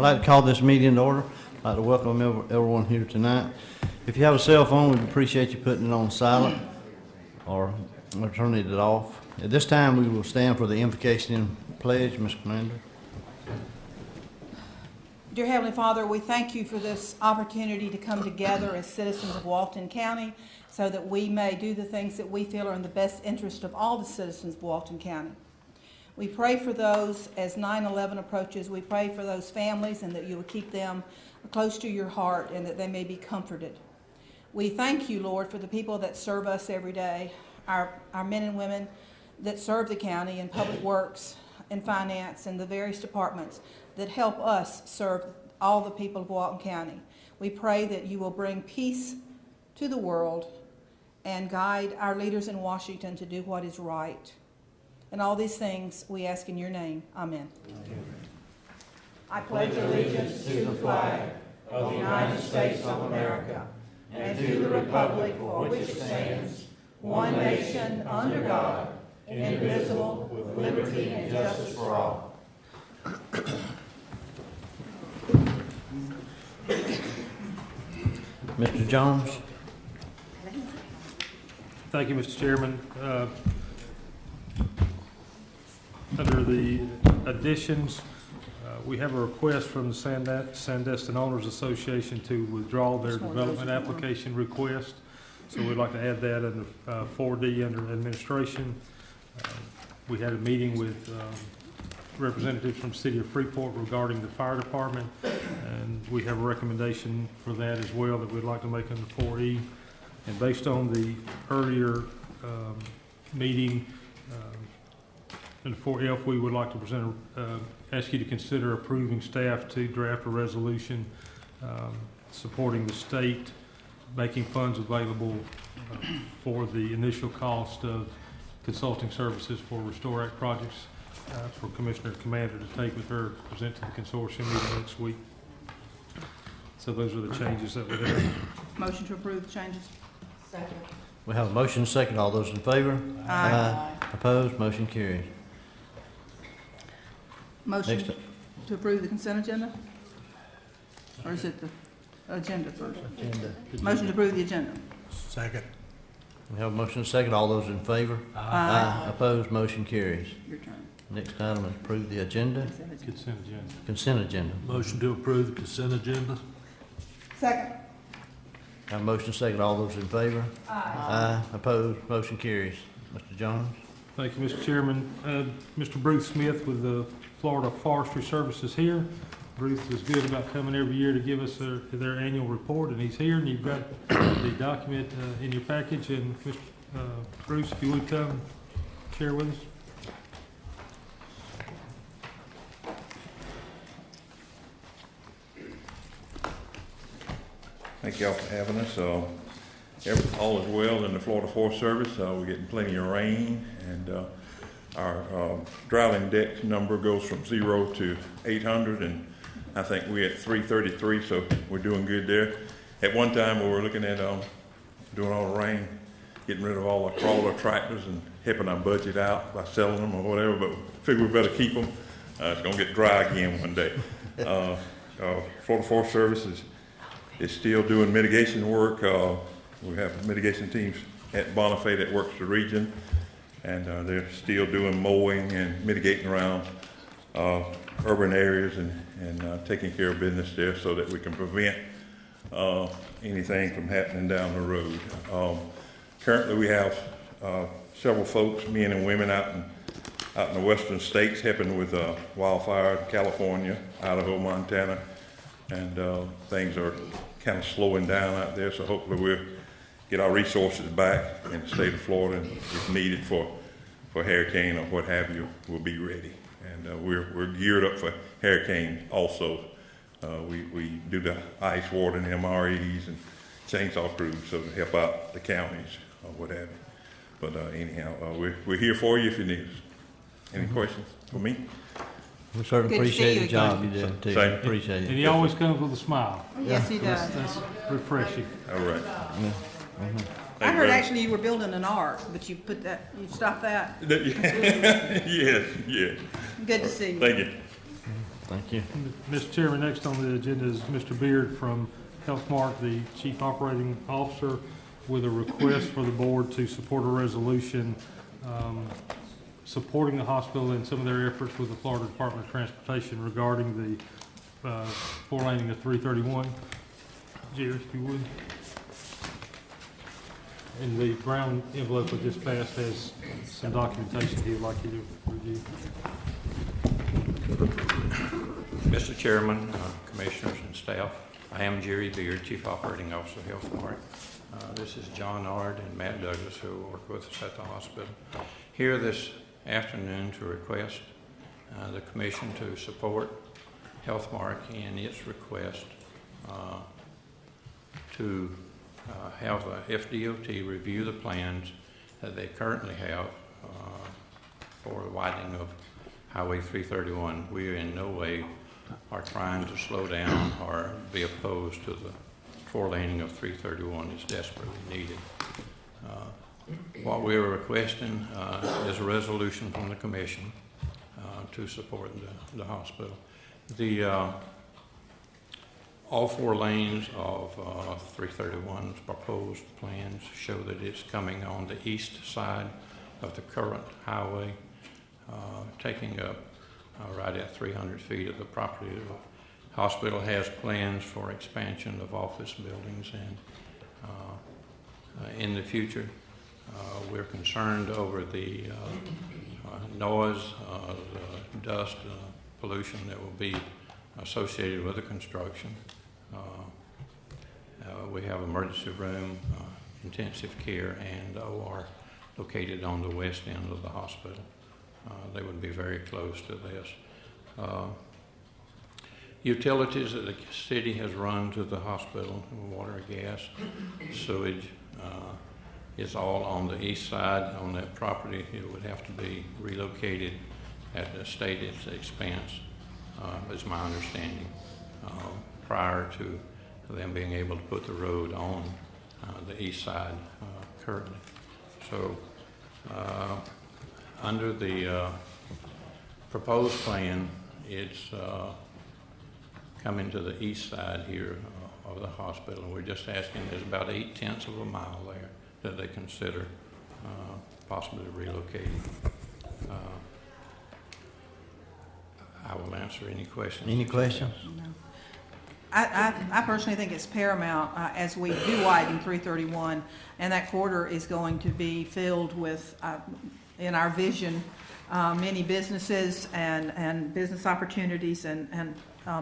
like to call this meeting to order. I'd like to welcome everyone here tonight. If you have a cell phone, we'd appreciate you putting it on silent or turning it off. At this time, we will stand for the invocation and pledge. Ms. Commander. Dear Heavenly Father, we thank you for this opportunity to come together as citizens of Walton County so that we may do the things that we feel are in the best interest of all the citizens of Walton County. We pray for those as 9/11 approaches. We pray for those families and that you will keep them close to your heart and that they may be comforted. We thank you, Lord, for the people that serve us every day, our men and women that serve the county in public works and finance and the various departments that help us serve all the people of Walton County. We pray that you will bring peace to the world and guide our leaders in Washington to do what is right. And all these things we ask in your name. Amen. Amen. I pledge allegiance to the flag of the United States of America and to the republic for which it stands, one nation under God, indivisible, with liberty and justice for all. Mr. Jones. Thank you, Mr. Chairman. Under the additions, we have a request from the Sandestin Owners Association to withdraw their development application request. So we'd like to add that under 4D under administration. We had a meeting with representatives from the City of Freeport regarding the fire department, and we have a recommendation for that as well that we'd like to make under 4E. And based on the earlier meeting, in 4F, we would like to present, ask you to consider approving staff to draft a resolution supporting the state making funds available for the initial cost of consulting services for Restore Act projects for Commissioner Commander to take with her, present to the consortium meeting next week. So those are the changes that we have. Motion to approve the changes. Second. We have a motion and a second. All those in favor? Aye. Opposed? Motion carries. Motion to approve the consent agenda? Or is it the agenda first? Agenda. Motion to approve the agenda. Second. We have a motion and a second. All those in favor? Aye. Opposed? Motion carries. Your turn. Next item is approve the agenda. Consent agenda. Consent agenda. Motion to approve the consent agenda. Second. Have a motion and a second. All those in favor? Aye. Opposed? Motion carries. Mr. Jones. Thank you, Mr. Chairman. Mr. Bruce Smith with the Florida Forestry Services here. Bruce is good about coming every year to give us their annual report, and he's here, and you've got the document in your package. And Mr. Bruce, if you would come share with us. Thank y'all for having us. All is well in the Florida Forest Service. We're getting plenty of rain, and our drought index number goes from 0 to 800, and I think we're at 333, so we're doing good there. At one time, we were looking at doing all the rain, getting rid of all the crawler tractors and helping our budget out by selling them or whatever, but figure we better keep them. It's going to get dry again one day. Florida Forest Service is still doing mitigation work. We have mitigation teams at Bonifay that works the region, and they're still doing mowing and mitigating around urban areas and taking care of business there so that we can prevent anything from happening down the road. Currently we have several folks, men and women out in the western states helping with wildfire in California, Idaho, Montana, and things are kind of slowing down out there, so hopefully we'll get our resources back in the state of Florida, and if needed for hurricane or what have you, we'll be ready. And we're geared up for hurricane also. We do the ice water and MREs and chainsaw crews so to help out the counties or what have you. But anyhow, we're here for you if you need us. Any questions for me? We certainly appreciate the job you did too. Same. Appreciate it. And he always comes with a smile. Yes, he does. That's refreshing. All right. I heard actually you were building an ark, but you stopped that. Yes, yes. Good to see you. Thank you. Thank you. Mr. Chairman, next on the agenda is Mr. Beard from HealthMark, the Chief Operating Officer, with a request for the board to support a resolution supporting the hospital in some of their efforts with the Florida Department of Transportation regarding the four-laning of 331. Jerry, if you would. And the brown envelope we just passed has some documentation he would like you to review. Mr. Chairman, Commissioners and staff, I am Jerry Beard, Chief Operating Officer of HealthMark. This is John Ard and Matt Douglas, who work with us at the hospital, here this afternoon to request the Commission to support HealthMark in its request to have FDOT review the plans that they currently have for the widening of Highway 331. We in no way are trying to slow down or be opposed to the four-laning of 331. It's desperately needed. What we are requesting is a resolution from the Commission to support the hospital. All four lanes of 331's proposed plans show that it's coming on the east side of the current highway, taking up right at 300 feet of the property. The hospital has plans for expansion of office buildings, and in the future, we're concerned over the noise, the dust, pollution that will be associated with the construction. We have emergency room, intensive care, and OR located on the west end of the hospital. They would be very close to this. Utilities that the city has run to the hospital, water, gas, sewage, is all on the east side on that property. It would have to be relocated at the state's expense, is my understanding, prior to them being able to put the road on the east side currently. So under the proposed plan, it's coming to the east side here of the hospital. We're just asking, there's about 0.8 of a mile there that they consider possibly relocating. I will answer any questions. Any questions? No. I personally think it's paramount as we do widen 331, and that corridor is going to be filled with, in our vision, many businesses and business opportunities and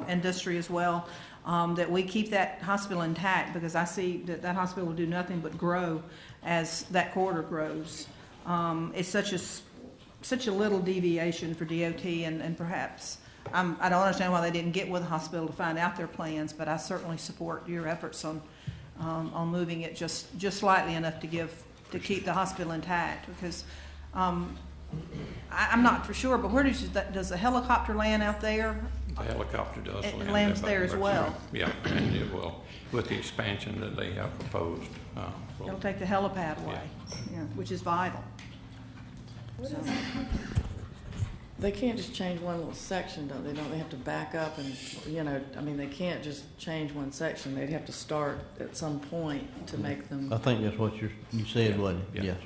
industry as well, that we keep that hospital intact, because I see that hospital will do nothing but grow as that corridor grows. It's such a little deviation for DOT, and perhaps I don't understand why they didn't get with the hospital to find out their plans, but I certainly support your efforts on moving it just slightly enough to keep the hospital intact, because I'm not for sure, but where does the helicopter land out there? The helicopter does It land lands by there as well. Yeah, and it will, with the expansion that they have proposed. It'll take the helipad away, yeah, which is vital. So, They can't just change one little section, don't they? Don't they have to back up and, I mean, they can't just change one section. They'd have to start at some point to make them I think that's what you said, wasn't it? Yeah. Yes.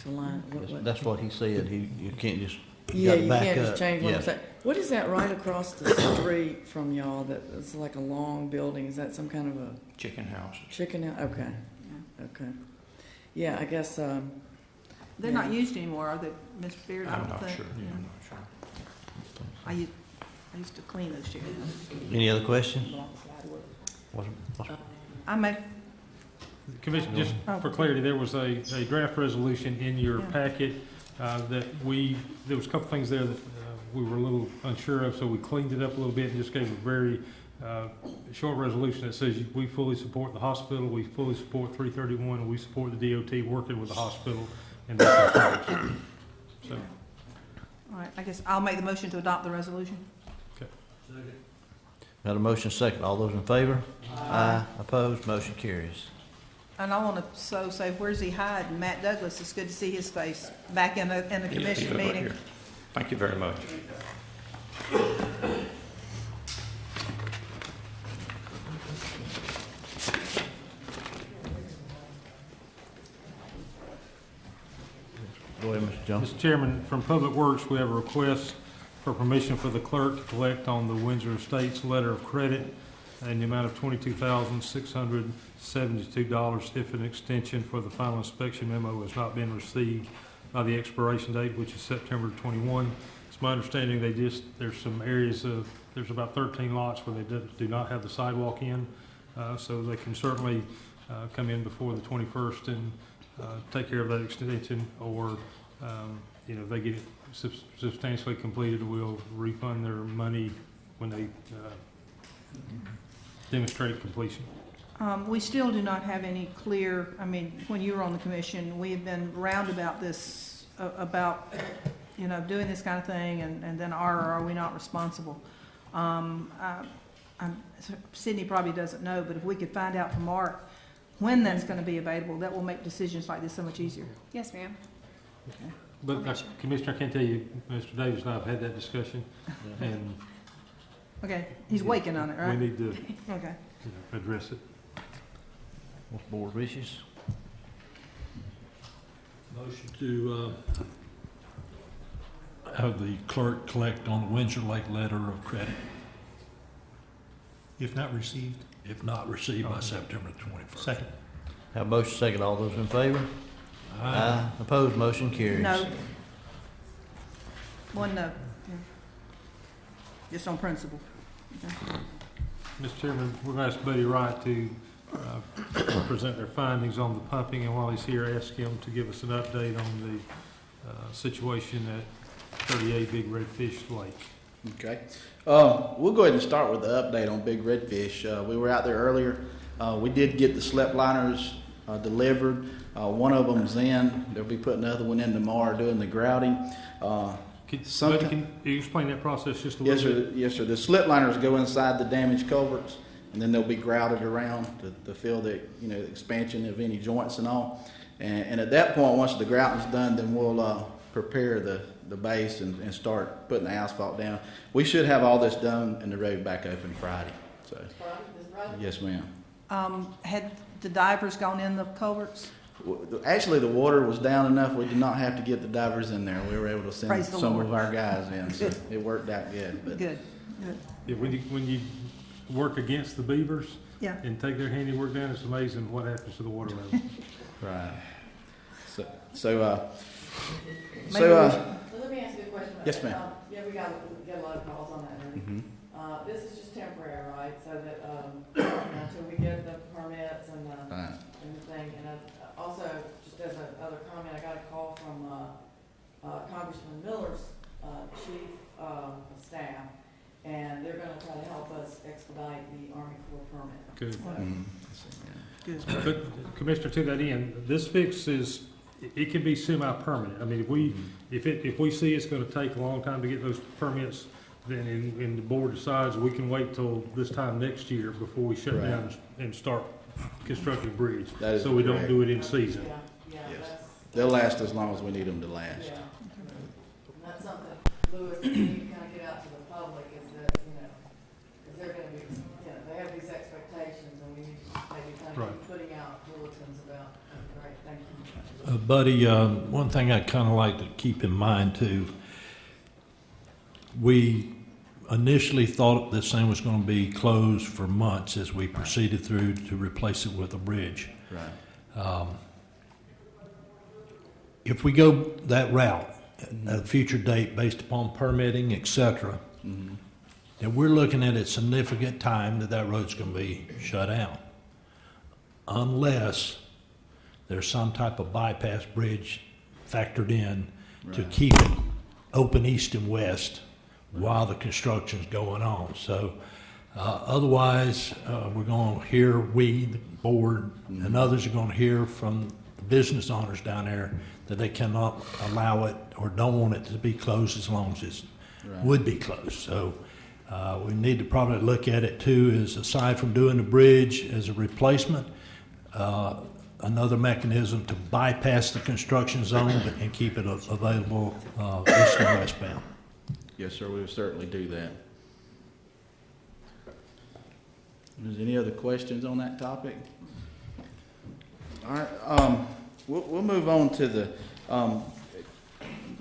to line. That's what he said. You can't just, Yeah, gotta you back can't just up. change one Yeah. section. What is that right across the street from y'all that is like a long building? Is that some kind of a Chicken houses. chicken house? Okay, okay. Yeah, I guess, they're not used anymore, are they, Mr. Beard? I I'm don't not think. sure. Yeah. I'm not sure. I used to clean those chicken houses. Any other questions? I make, Commission, just for clarity, there was a draft resolution in your Yeah. packet that there was a couple things there that we were a little unsure of, so we cleaned it up a little bit and just gave a very short resolution that says we fully support the hospital, we fully support 331, and we support the DOT working with the hospital and their concerns. So, all right, I guess I'll make the motion to adopt the resolution. Got a motion second. All those in favor? Aye. Opposed? Motion carries. And I want to say, where's he hiding? Matt Douglas, it's good to see his face back in the He's commission right meeting. here. Thank you very much. Joe. Mr. Chairman, from Public Works, we have a request for permission for the clerk to collect on the Windsor Estates letter of credit in the amount of $22,672 if an extension for the final inspection memo has not been received by the expiration date, which is September 21. It's my understanding there's some areas there's about 13 lots where they do not have the sidewalk in, so they can certainly come in before the 21st and take care of that extension, or if they get it substantially completed, we'll refund their money when they demonstrate completion. We still do not have any clear, when you were on the commission, we have been round about this, about, doing this kind of thing, and then are or are we not responsible? Sydney probably doesn't know, but if we could find out from Mark when that's going to be available, that will make decisions like this so much easier. Yes, ma'am. But Commissioner, I can tell you, Mr. Davis and I have had that discussion, and Okay, he's waking on it, right? we need to Okay. address it. What's the board wishes? Motion to have the clerk collect on the Windsor Lake letter of credit, If not received. if not received by September 21st. Second. Have a motion second. All those in favor? Aye. Opposed, motion carries. No. One no. Yeah. Just on principle. Okay. Mr. Chairman, we've asked Buddy Wright to present their findings on the pumping, and while he's here, ask him to give us an update on the situation at 38 Big Redfish Lake. Okay. We'll go ahead and start with the update on Big Redfish. We were out there earlier. We did get the slip liners delivered. One of them's in. They'll be putting the other one in tomorrow, doing the grouting. Buddy, can you explain that process just a little bit? Yes, sir. The slip liners go inside the damaged culverts, and then they'll be grouted around to fill the expansion of any joints and all. And at that point, once the grouting's done, then we'll prepare the base and start putting the asphalt down. We should have all this done and the road back open Friday. So, yes, ma'am. Had the divers gone in the culverts? Actually, the water was down enough we did not have to get the divers in there. We were able to send Praise the some Lord. of our guys in, so it worked out good. But Good, good. Yeah, when you work against the beavers Yeah. and take their handiwork down, it's amazing what happens to the water level. right. So Maybe So let me ask you a question. Yes, ma'am. Yeah, we get a lot of calls on that. mhm. This is just temporary, right? So that, until we get the permits and Right. everything. And also, just as another comment, I got a call from Congressman Miller's chief of staff, and they're gonna try to help us expedite the Army Corps permit. Good. So, Mhm. Good. But Commissioner, to that end, this fix it can be semi-permanent. I mean, if we see it's gonna take a long time to get those permits, then and the board decides we can wait till this time next year before we shut Right. down and start constructing the bridge. That is So we don't correct. do it in season. Yeah, Yes. that's. They'll last as long as we need them to last. Yeah. And that's something, Louis, that you need to kind of get out to the public is that, because they're going to be, they have these expectations and we need to maybe kind of Right. keep putting out bulletins about, great, thank you. Buddy, one thing I'd kind of like to keep in mind too, we initially thought this thing was going to be closed for months as we proceeded through to replace it with a bridge. Right. If we go that route at a future date based upon permitting, et cetera, Mhm. then we're looking at a significant time that road's going to be shut down. Unless there's some type of bypass bridge factored in to Right. keep it open east and west while the construction's going on. So otherwise, we're going to hear, we, the board, and others are going to hear from the business owners down there that they cannot allow it or don't want it to be closed as long as it Right. would be closed. So we need to probably look at it too, as aside from doing the bridge as a replacement, another mechanism to bypass the construction zone and keep it available east and westbound. Yes, sir. We will certainly do that. Is there any other questions on that topic? All right. We'll move on to the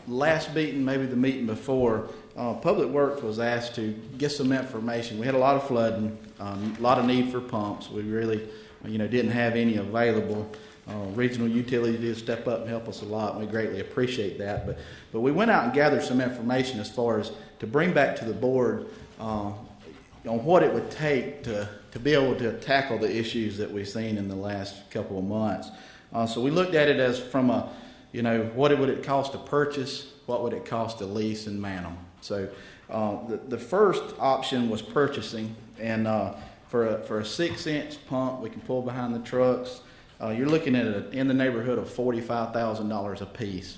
last meeting, maybe the meeting before, Public Works was asked to get some information. We had a lot of flooding, a lot of need for pumps. We really, didn't have any available. Regional utilities did step up and help us a lot, and we greatly appreciate that. But we went out and gathered some information as far as to bring back to the board on what it would take to be able to tackle the issues that we've seen in the last couple of months. So we looked at it as from a, what would it cost to purchase, what would it cost to lease and man them. So the first option was purchasing, and for a 6-inch pump we can pull behind the trucks, you're looking at in the neighborhood of $45,000 a piece.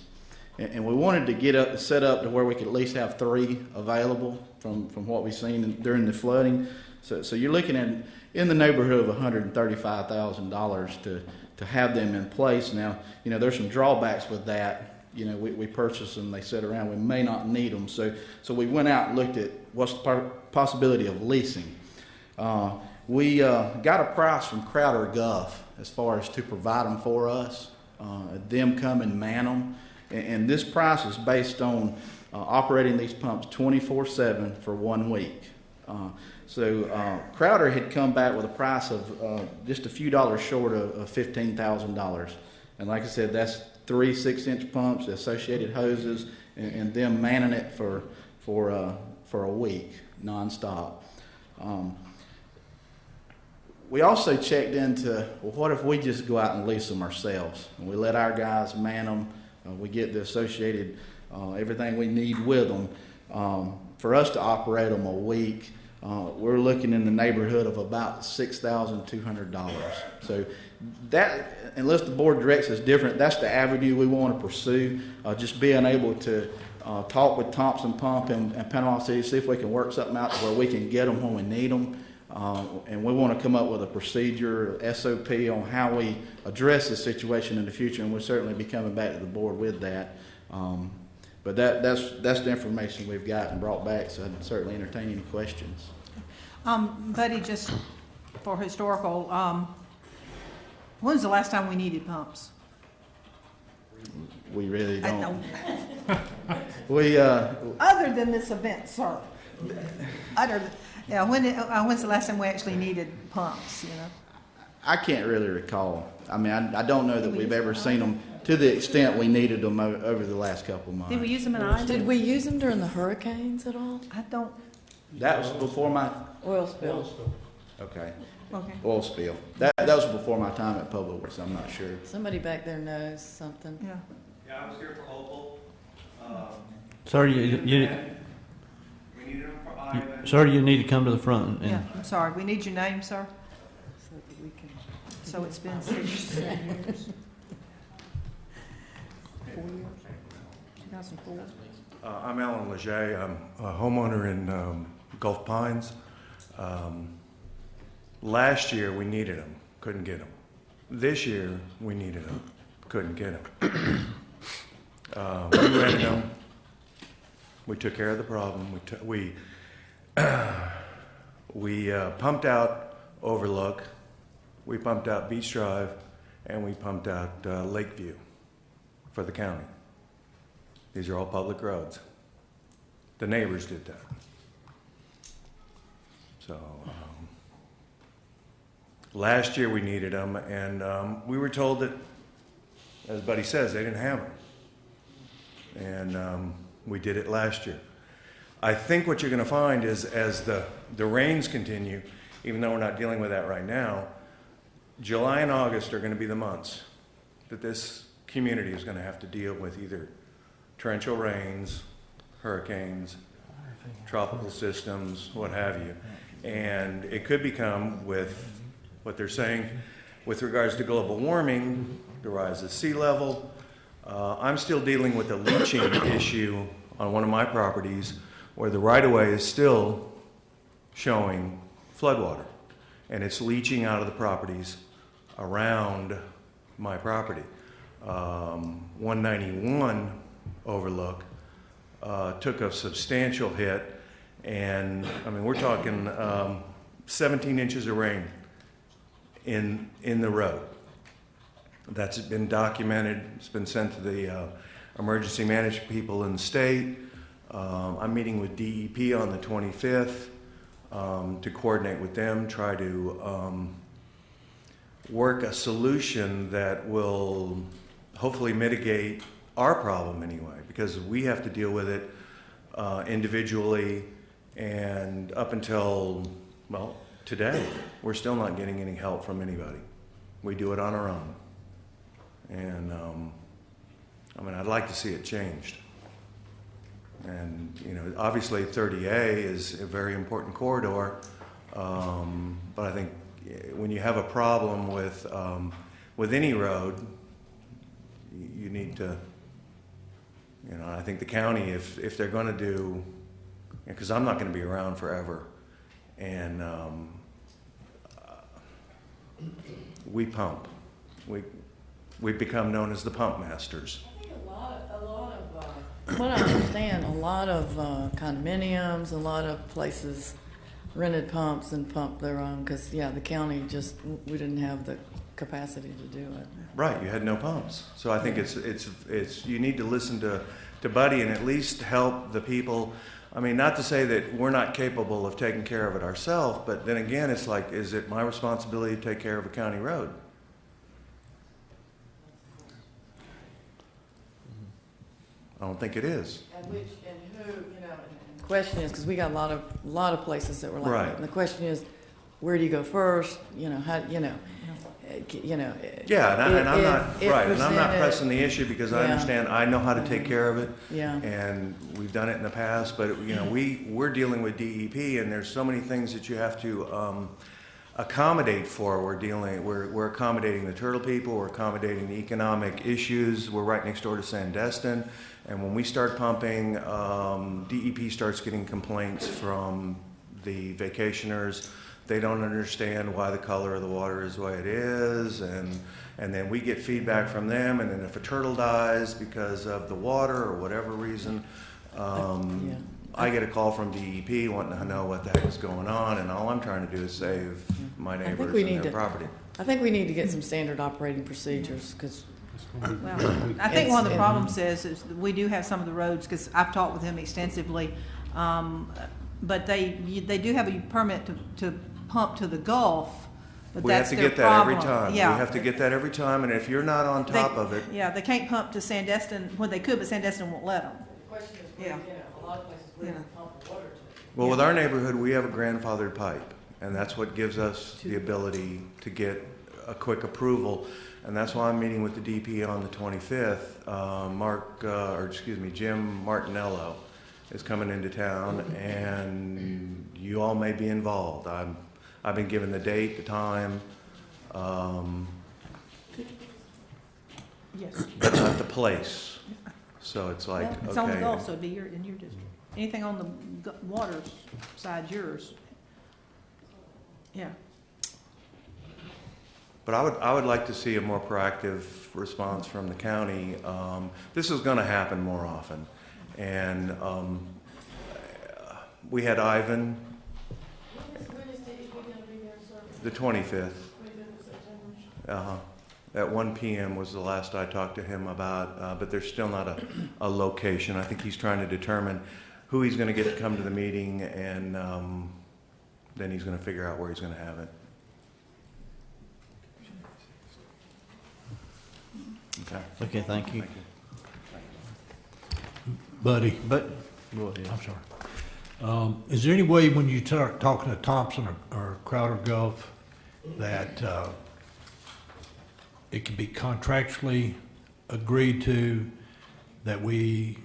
And we wanted to get set up to where we could at least have 3 available from what we've seen during the flooding. So you're looking at in the neighborhood of $135,000 to have them in place. Now, there's some drawbacks with that. We purchased them, they sit around, we may not need them. So we went out and looked at what's the possibility of leasing. We got a price from Crowder Guff as far as to provide them for us, them come and man them. And this price is based on operating these pumps 24/7 for 1 week. So Crowder had come back with a price of just a few dollars short of $15,000. And like I said, that's 3 6-inch pumps, the associated hoses, and them manning it for a week nonstop. We also checked into, well, what if we just go out and lease them ourselves? And we let our guys man them. We get the associated everything we need with them. For us to operate them a week, we're looking in the neighborhood of about $6,200. So that, unless the board directs us different, that's the avenue we want to pursue. Just being able to talk with Thompson Pump and Panama City, see if we can work something out to where we can get them when we need them. And we want to come up with a procedure, SOP, on how we address this situation in the future, and we'll certainly be coming back to the board with that. But that's the information we've got and brought back, so I'd certainly entertain any questions. Buddy, just for historical, when was the last time we needed pumps? We really I don't. don't. Other than this event, sir. When's the last time we actually needed pumps, I can't really recall. I mean, I don't know that we've ever seen them to the extent we needed them over the last couple of months. Did we use them in Iowa? Did we use them during the hurricanes at all? I don't. That was before my... Oil spill. Okay. Okay. Oil spill. That was before my time at Public Works. I'm not sure. Somebody back there knows something. Yeah. Yeah, I was here for Opal. Sir, you We needed them for Iowa. sir, you need to come to the front. Yeah, I'm sorry. We need your name, sir. So that we can. So it's been 6 years. 4 years? 2004? I'm Alan Leger. I'm a homeowner in Gulf Pines. Last year we needed them, couldn't get them. This year we needed them, couldn't get them. We rented them. We took care of the problem. We pumped out Overlook, we pumped out Beach Drive, and we pumped out Lakeview for the county. These are all public roads. The neighbors did that. So last year we needed them, and we were told that, as Buddy says, they didn't have them. And we did it last year. I think what you're going to find is as the rains continue, even though we're not dealing with that right now, July and August are going to be the months that this community is going to have to deal with either torrential rains, hurricanes, tropical systems, what have you. And it could become, with what they're saying with regards to global warming, the rise of sea level. I'm still dealing with the leaching issue on one of my properties where the right-of-way is still showing floodwater, and it's leaching out of the properties around my property. 191 Overlook took a substantial hit, and I mean, we're talking 17 inches of rain in the road. That's been documented. It's been sent to the emergency management people in the state. I'm meeting with DEP on the 25th to coordinate with them, try to work a solution that will hopefully mitigate our problem anyway, because we have to deal with it individually, and up until, well, today, we're still not getting any help from anybody. We do it on our own. And I mean, I'd like to see it changed. And, you know, obviously 30A is a very important corridor, but I think when you have a problem with any road, you need to, you know, I think the county, if they're going to do, because I'm not going to be around forever, and we pump. We've become known as the pump masters. I think a lot of, what I understand, a lot of condominiums, a lot of places rented pumps and pumped their own, because, yeah, the county just, we didn't have the capacity to do it. Right, you had no pumps. So I think it's you need to listen to Buddy and at least help the people. I mean, not to say that we're not capable of taking care of it ourselves, but then again, it's like, is it my responsibility to take care of a county road? I don't think it is. And who, you know, and the question is, because we got a lot of places that were like Right. that. And the question is, where do you go first? You know, how, you know. Yeah, and I'm not right, and I'm not presented- pressing the issue because I Yeah. understand, I know how to take care of it. Yeah. And we've done it in the past, but you know, we're dealing with DEP, and there's so many things that you have to accommodate for. We're accommodating the turtle people, we're accommodating the economic issues. We're right next door to Sandestin, and when we start pumping, DEP starts getting complaints from the vacationers. They don't understand why the color of the water is the way it is, and then we get feedback from them, and then if a turtle dies because of the water or whatever reason, I get a call from DEP wanting to know what the heck is going on, and all I'm trying to do is save my neighbors and their property. I think we need to get some standard operating procedures, because Well, I think one of the problems is that we do have some of the roads, because I've talked with him extensively, but they do have a permit to pump to the Gulf, but We have that's to their get that every problem. time. We Yeah. have to get that every time, and if you're not on top of it, Yeah, they can't pump to Sandestin, well, they could, but Sandestin won't let them. the question is, Yeah. you know, a lot of places where you pump water to. well, with our neighborhood, we have a grandfathered pipe, and that's what gives us the ability to get a quick approval. And that's why I'm meeting with the DP on the 25th. Jim Martinello is coming into town, and you all may be involved. I've been given the date, the time, Yes. but not the place. So it's like, Well, it's on the okay. Gulf, so it'd be in your district. Anything on the water side's yours. Yeah. But I would like to see a more proactive response from the county. This is going to happen more often. And we had Ivan, When is DEP going to be there, sir? the 25th. 25th of September? At 1 p.m. was the last I talked to him about, but there's still not a location. I think he's trying to determine who he's going to get to come to the meeting, and then he's going to figure out where he's going to have it. Okay. Okay, thank you. Buddy, But, go ahead. I'm sorry. Is there any way when you start talking to Thompson or Crowder Gulf that it can be contractually agreed to that we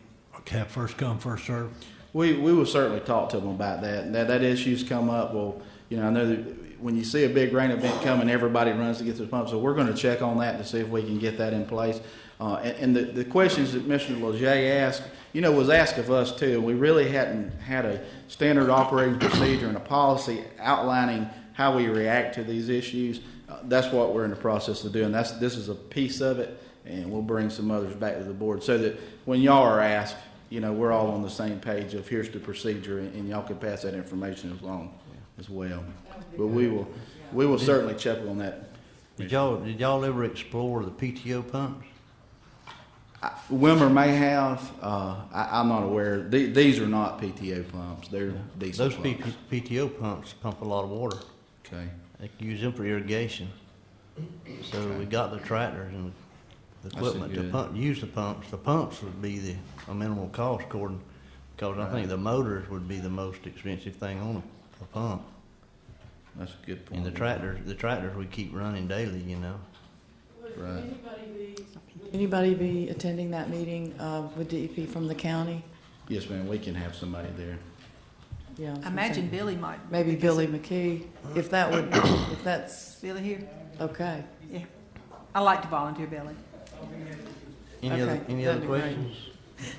have first come, first served? We will certainly talk to them about that. And that issue's come up. Well, you know, I know that when you see a big rain event coming, everybody runs to get to the pump. So we're going to check on that to see if we can get that in place. And the questions that Mr. Leger asked, you know, was asked of us too. We really hadn't had a standard operating procedure and a policy outlining how we react to these issues. That's what we're in the process of doing. This is a piece of it, and we'll bring some others back to the board so that when y'all are asked, you know, we're all on the same page of here's the procedure, and y'all can pass that information along as well. But we will certainly check on that. Did y'all ever explore the PTO pumps? Wilmer may have, I'm not aware, these are not PTO pumps, they're diesel Those pumps. PTO pumps pump a lot of water. Okay, They can use them for irrigation. So we got the tractors and the That's equipment to good. use the pumps. The pumps would be a minimal cost because I think the motors would be the most expensive thing on a pump. that's a good point. And the tractors we keep running daily, you know. Right. Anybody be attending that meeting with DEP from the county? Yes, ma'am, we can have somebody there. Yeah. I imagine Billy might. Maybe Billy McKee, if that's Billy here? okay. Yeah. I like to volunteer, Billy. Any other Okay, that'd be great. questions?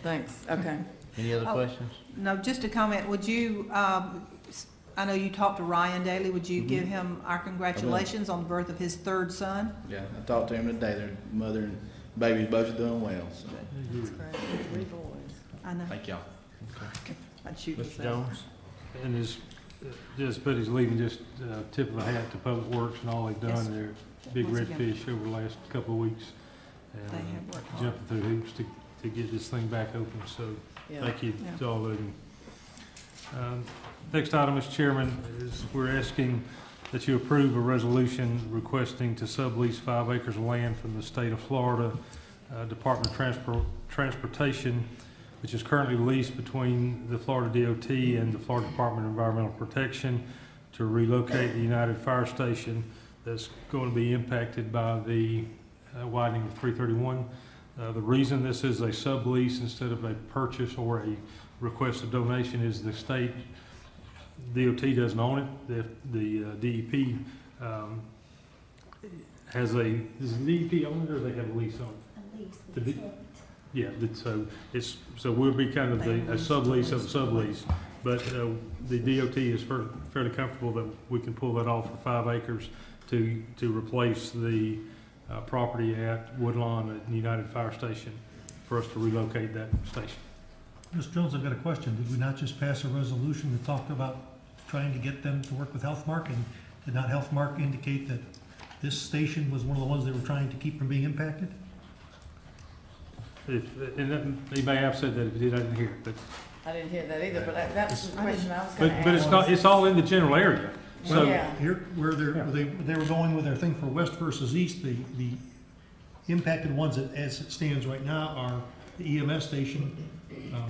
Thanks, okay. Any other Oh. questions? No, just a comment, would you, I know you talked to Ryan Daly, would you give him our congratulations on the birth of his third son? Yeah, I talked to him today, their mother and baby's both doing well, so. That's great. 3 boys. I know, Thank y'all. I'd shoot Mr. myself. Jones? And just, but he's leaving, just tip of the hat to Public Works and all they've Yes. done. They're big Once red again. fish over the last couple of weeks. They And have worked hard. jumping through hoops to get this thing back open, so Yeah. thank you Yeah. to all of you. Next item, Mr. Chairman, is we're asking that you approve a resolution requesting to sublease 5 acres of land from the state of Florida Department of Transportation, which is currently leased between the Florida DOT and the Florida Department of Environmental Protection to relocate the United Fire Station that's going to be impacted by the widening of 331. The reason this is a sublease instead of a purchase or a request of donation is the state DOT doesn't own it. The DEP does the DEP own it or they have a lease on it? The D- Yeah, so we'll be kind of a sublease of a sublease, but the DOT is fairly comfortable that we can pull that off for 5 acres to replace the property at Woodlawn at United Fire Station for us to relocate that station. Mr. Jones, I've got a question. Did we not just pass a resolution that talked about trying to get them to work with Healthmark? And did not Healthmark indicate that this station was one of the ones they were trying to keep from being impacted? They may have said that if you did, I didn't hear it, but I didn't hear that either, but that's the question I was gonna ask. but it's not, it's all in the general area. Well, So, Yeah. here, where they were going with their thing for west versus east, the impacted ones that, as it stands right now, are the EMS station,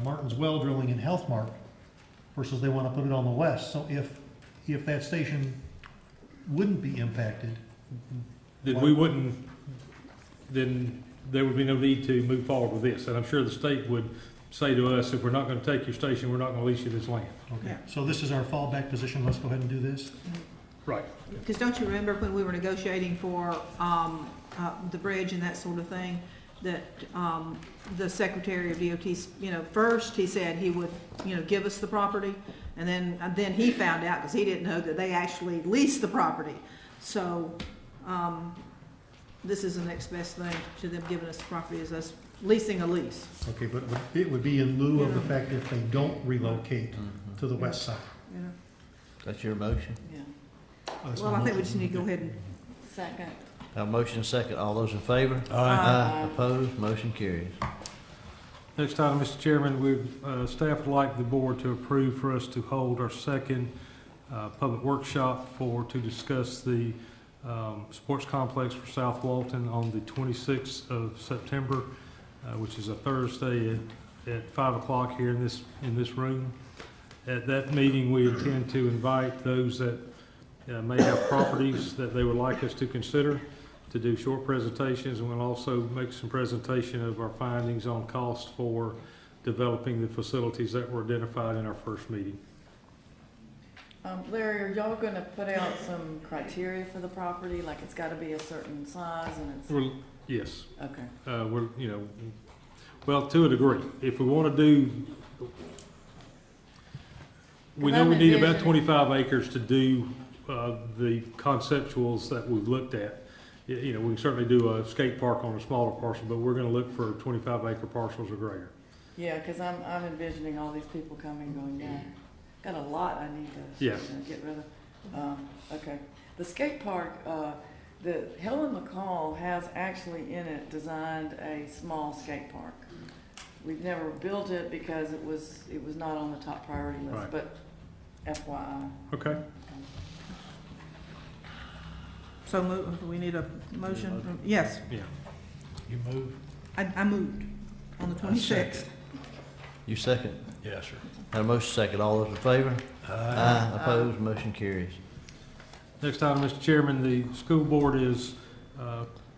Martin's Well Drilling and Healthmark, versus they want to put it on the west. So if that station wouldn't be impacted, then we wouldn't, then there would be no need to move forward with this. And I'm sure the state would say to us, if we're not gonna take your station, we're not gonna lease you this land. okay. Yeah. So this is our fallback position. Let's go ahead and do this. Right. Because don't you remember when we were negotiating for the bridge and that sort of thing, that the Secretary of DOT, first he said he would, give us the property, and then he found out, because he didn't know that they actually leased the property. So this is the next best thing to them giving us the property, is us leasing a lease. Okay, but it would be in lieu of the fact if they don't relocate to the west side. That's your motion? Yeah. That's Well, my I think we motion. just need to go ahead and, Second. Have a motion second. All those in favor? Aye. Opposed? Motion carries. Next item, Mr. Chairman, staff would like the board to approve for us to hold our second public workshop to discuss the sports complex for South Walton on the 26th of September, which is a Thursday at 5 o'clock here in this room. At that meeting, we intend to invite those that may have properties that they would like us to consider to do short presentations, and we'll also make some presentation of our findings on cost for developing the facilities that were identified in our first meeting. Larry, are y'all gonna put out some criteria for the property, like it's gotta be a certain size and it's, Yes, okay, well, to a degree. If we want to do, we know we I'm need about envisioning- 25 acres to do the conceptuals that we've looked at. We can certainly do a skate park on a smaller parcel, but we're going to look for 25-acre parcels or greater. yeah, cause I'm envisioning all these people coming, going, yeah, got a lot I need to Yeah. get rid of. Okay, the skate park, The Helen McCall has actually in it designed a small skate park. We've never built it because it was not on the top priority list, Right. but FYI. Okay. So we need a motion? Yes, Yeah. You move? I moved on the 26th. You second? Yes, sir. Have a motion second. All those in favor? Aye. Opposed? Motion carries. Next item, Mr. Chairman, the school board is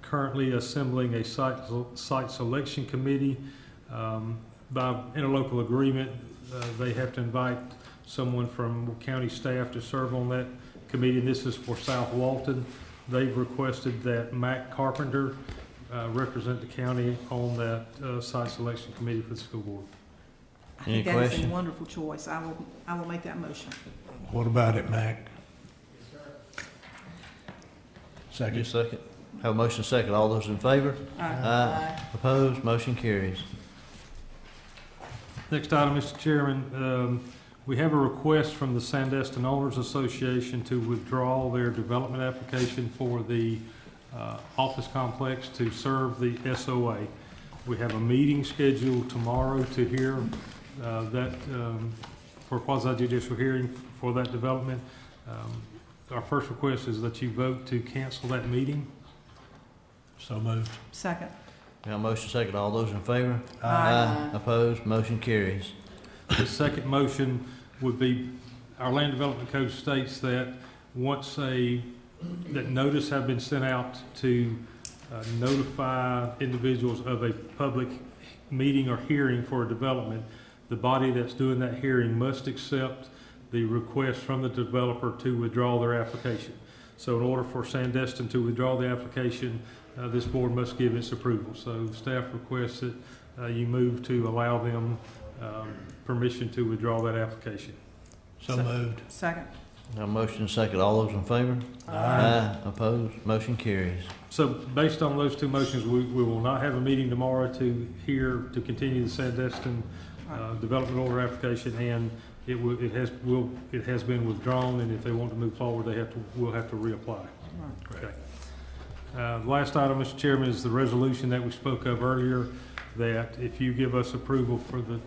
currently assembling a site selection committee. By interlocal agreement, they have to invite someone from county staff to serve on that committee, and this is for South Walton. They've requested that Mac Carpenter represent the county on that site selection committee for the school board. I Any think that is a question? wonderful choice. I will make that motion. What about it, Mac? You Second. second? Have a motion second. All those in favor? Aye. Opposed? Motion carries. Next item, Mr. Chairman, we have a request from the Sandestin Owners Association to withdraw their development application for the office complex to serve the SOA. We have a meeting scheduled tomorrow to hear that for quasi-judicial hearing for that development. Our first request is that you vote to cancel that meeting. So moved. Second. Have a motion second. All those in favor? Aye. Opposed? Motion carries. The second motion would be, our land development code states that once that notice have been sent out to notify individuals of a public meeting or hearing for a development, the body that's doing that hearing must accept the request from the developer to withdraw their application. So in order for Sandestin to withdraw the application, this board must give its approval. So staff requests that you move to allow them permission to withdraw that application. So moved. Second. Have a motion second. All those in favor? Opposed? Motion carries. So based on those two motions, we will not have a meeting tomorrow to continue the Sandestin development order application, and it has been withdrawn, and if they want to move forward, we'll have to reapply. Okay. Last item, Mr. Chairman, is the resolution that we spoke of earlier, that if you give us approval for the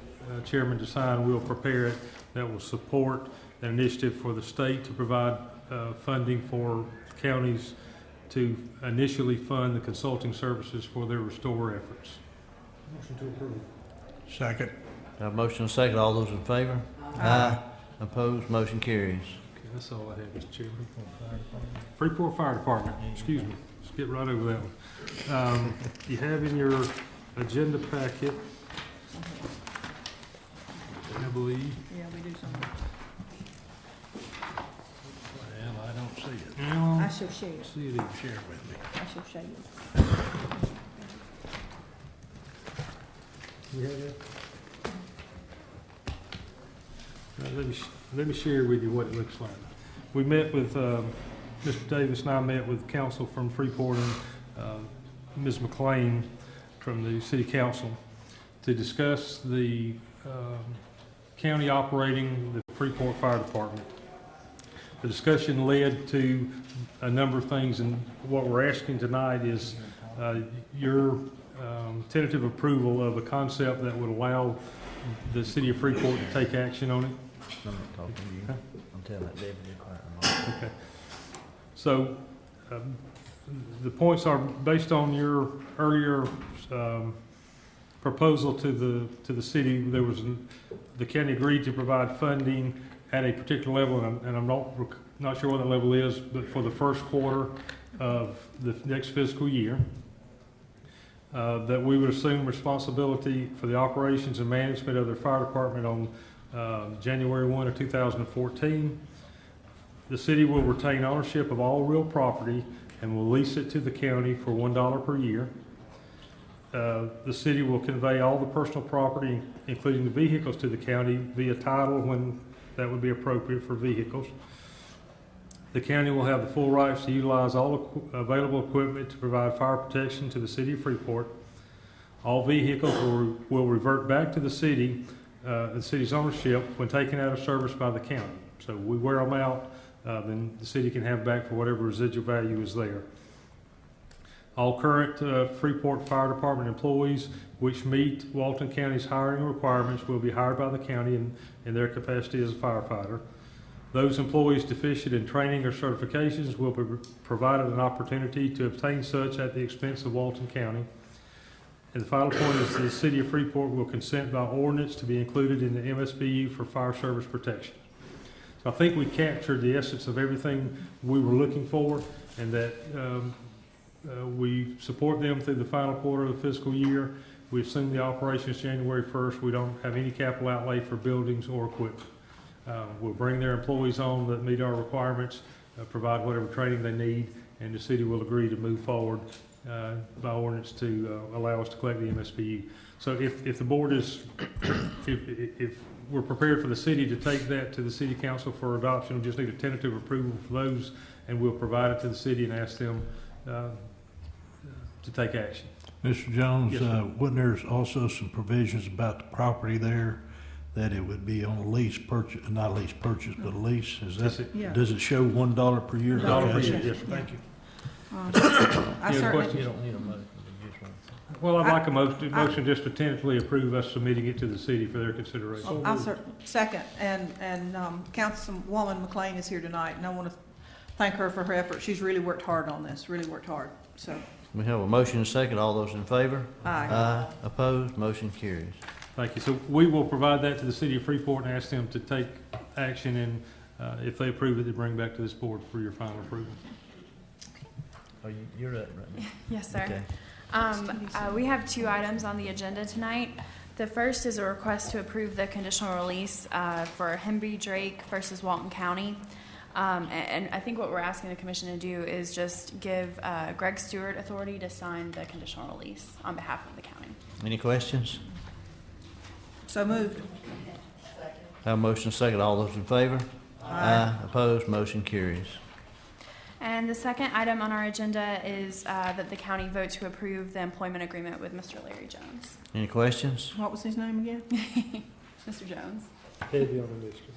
chairman to sign, we'll prepare it, that will support an initiative for the state to provide funding for counties to initially fund the consulting services for their restore efforts. Motion to approve. Second. Have a motion second. All those in favor? Opposed? Motion carries. Okay, that's all I have, Mr. Chairman. Freeport Fire Department, excuse me. Let's get right over that one. You have in your agenda packet, I believe. Yeah, we do something. Well, I don't see it. I shall share it. See it in. Share it with me. I shall show you. You have that? Let me share with you what it looks like. We met with, Mr. Davis and I met with council from Freeport and Ms. McLean from the city council to discuss the county operating the Freeport Fire Department. The discussion led to a number of things, and what we're asking tonight is your tentative approval of a concept that would allow the city of Freeport to take action on it. I'm not talking to you. I'm telling that David you're Okay. So, the points are based on your earlier proposal to the city. There was the county agreed to provide funding at a particular level, and I'm not sure what that level is, but for the first quarter of the next fiscal year, that we would assume responsibility for the operations and management of their fire department on January 1 of 2014. The city will retain ownership of all real property and will lease it to the county for $1 per year. The city will convey all the personal property, including the vehicles, to the county via title when that would be appropriate for vehicles. The county will have the full rights to utilize all available equipment to provide fire protection to the city of Freeport. All vehicles will revert back to the city's ownership when taken out of service by the county. So we wear them out, then the city can have back for whatever residual value is there. All current Freeport Fire Department employees which meet Walton County's hiring requirements will be hired by the county in their capacity as a firefighter. Those employees deficient in training or certifications will be provided an opportunity to obtain such at the expense of Walton County. And the final point is the City of Freeport will consent by ordinance to be included in the MSBU for fire service protection. So I think we captured the essence of everything we were looking for, and that we support them through the final quarter of the fiscal year. We assume the operation is January 1st. We don't have any capital outlay for buildings or equipment. We'll bring their employees on that meet our requirements, provide whatever training they need, and the city will agree to move forward by ordinance to allow us to collect the MSBU. So if the board is, if we're prepared for the city to take that to the city council for adoption, we just need a tentative approval for those, and we'll provide it to the city and ask them to take action. Mr. Jones, Yes, sir. wasn't there also some provisions about the property there, that it would be on a lease purchase, not a lease purchase, but a lease? Is That's that, it. Yeah. does it show $1 per year? Dollar per Okay. year, yes, sir. Thank you. I You have a certainly, question? don't need a motion, you just want. Well, I'd like a motion just to tentatively approve us submitting it to the city for their consideration. I'll second, and Councilwoman McLean is here tonight, and I want to thank her for her effort. She's really worked hard on this, really worked hard, so, We have a motion and a second. All those in favor? aye. Opposed? Motion carries. Thank you. So we will provide that to the city of Freeport and ask them to take action, and if they approve it, they bring back to this board for your final approval. Oh, you're up right now. Yes, sir. Okay. We have two items on the agenda tonight. The first is a request to approve the conditional release for Hemby Drake versus Walton County. And I think what we're asking the commission to do is just give Greg Stewart authority to sign the conditional release on behalf of the county. Any questions? So moved. Have a motion and a second. All those in favor? Opposed? Motion carries. And the second item on our agenda is that the county vote to approve the employment agreement with Mr. Larry Jones. Any questions? What was his name again? Mr. Jones. Heavy on the district.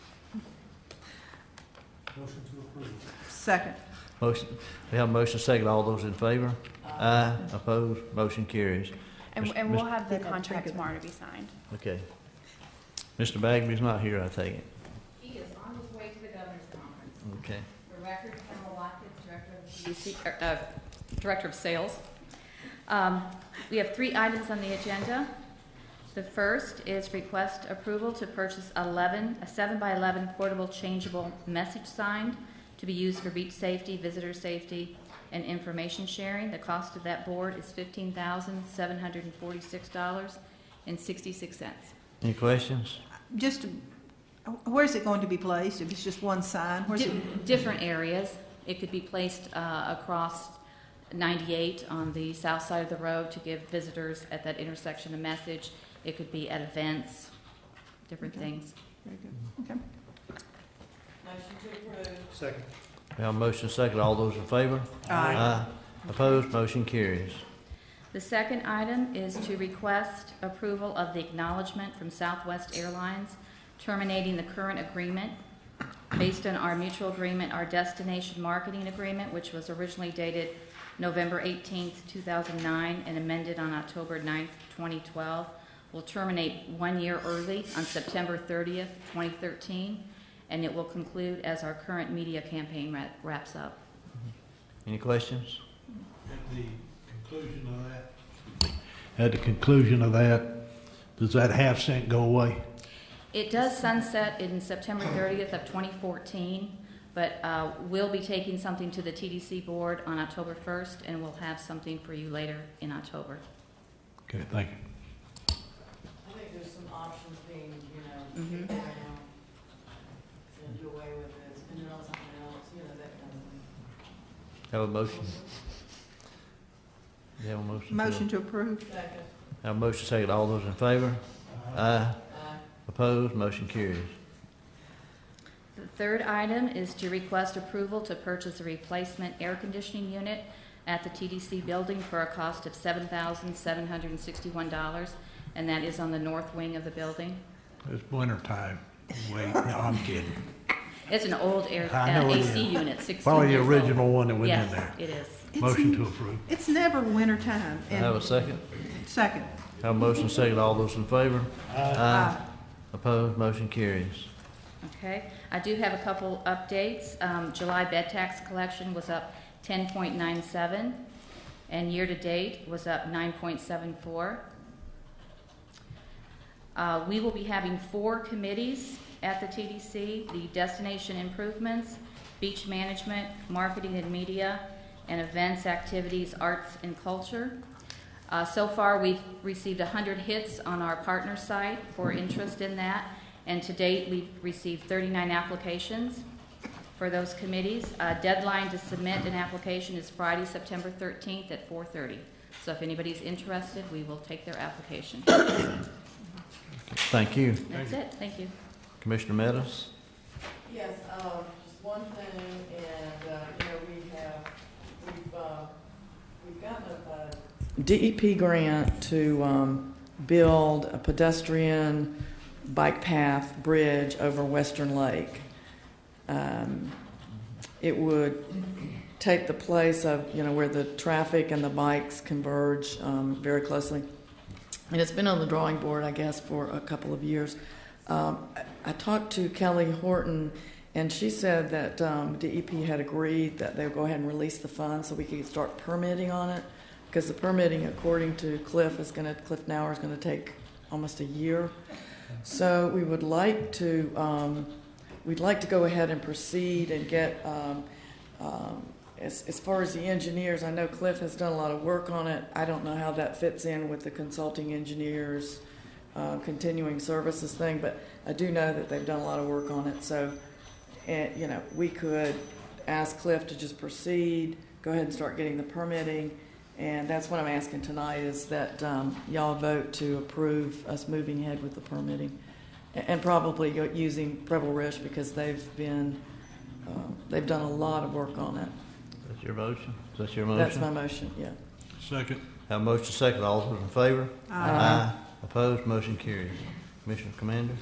Motion to approve. Second. Motion, we have a motion and a second. All those in favor? Opposed? Motion carries. And Mr. we'll have the Yeah, contract take it. tomorrow to be signed. Okay. Mr. Bagby's not here, I take it. He is on his way to the governor's conference. Okay. For record, Colonel Watkins, Director of the CDC, Director of Sales. We have three items on the agenda. The first is request approval to purchase a 7x11 portable changeable message sign to be used for beach safety, visitor safety, and information sharing. The cost of that board is $15,746.66. Any questions? Just, where's it going to be placed? If it's just one sign, where's it? Different areas. It could be placed across 98 on the south side of the road to give visitors at that intersection a message. It could be at events, different things. Very good. Okay. Motion to approve. Second. We have a motion and a second. All those in favor? Opposed? Motion carries. The second item is to request approval of the acknowledgement from Southwest Airlines terminating the current agreement based on our mutual agreement, our destination marketing agreement, which was originally dated November 18th, 2009, and amended on October 9th, 2012. Will terminate 1 year early on September 30th, 2013, and it will conclude as our current media campaign wraps up. Any questions? At the conclusion of that, does that half cent go away? It does sunset in September 30th of 2014, but we'll be taking something to the TDC board on October 1st, and we'll have something for you later in October. Okay, thank you. I think there's some options being, Mhm. kicked around. Do away with it, spend it on something else, that kind of thing. Have a motion? You have a motion? Motion to approve. Second. Have a motion and a second. All those in favor? Opposed? Motion carries. The third item is to request approval to purchase a replacement air conditioning unit at the TDC building for a cost of $7,761, and that is on the north wing of the building. It's winter time. Wait, no, I'm kidding. It's an old I know it AC is. unit, 16 Probably the years old. original one that went in Yes, there. it is. Motion to approve. It's never winter time. I have a second. Second. Have a motion second. All those in favor? Aye. Opposed? Motion carries. Okay, I do have a couple updates. July bed tax collection was up 10.97, and year-to-date was up 9.74. We will be having 4 committees at the TDC: the Destination Improvements, Beach Management, Marketing and Media, and Events, Activities, Arts, and Culture. So far, we've received 100 hits on our partner site for interest in that, and to date, we've received 39 applications for those committees. Deadline to submit an application is Friday, September 13th at 4:30. So if anybody's interested, we will take their application. Thank you. That's it. Thank you. Commissioner Meadows? Yes, just one thing, and, we've gotten a DEP grant to, build a pedestrian bike path bridge over Western Lake. It would take the place of, where the traffic and the bikes converge, very closely. And it's been on the drawing board, I guess, for a couple of years. I talked to Kelly Horton, and she said that DEP had agreed that they would go ahead and release the funds so we could start permitting on it, because the permitting, according to Cliff Nauer, is going to take almost a year. So we would like to, we'd like to go ahead and proceed and get, as far as the engineers, I know Cliff has done a lot of work on it. I don't know how that fits in with the consulting engineers, continuing services thing, but I do know that they've done a lot of work on it. So, we could ask Cliff to just proceed, go ahead and start getting the permitting. And that's what I'm asking tonight, is that y'all vote to approve us moving ahead with the permitting. And probably using Preble Rish, because they've done a lot of work on it. That's your motion? Is that your motion? That's my motion, yeah. Second. Have a motion second. All those in favor? Aye. Opposed? Motion carries. Commissioner Commander?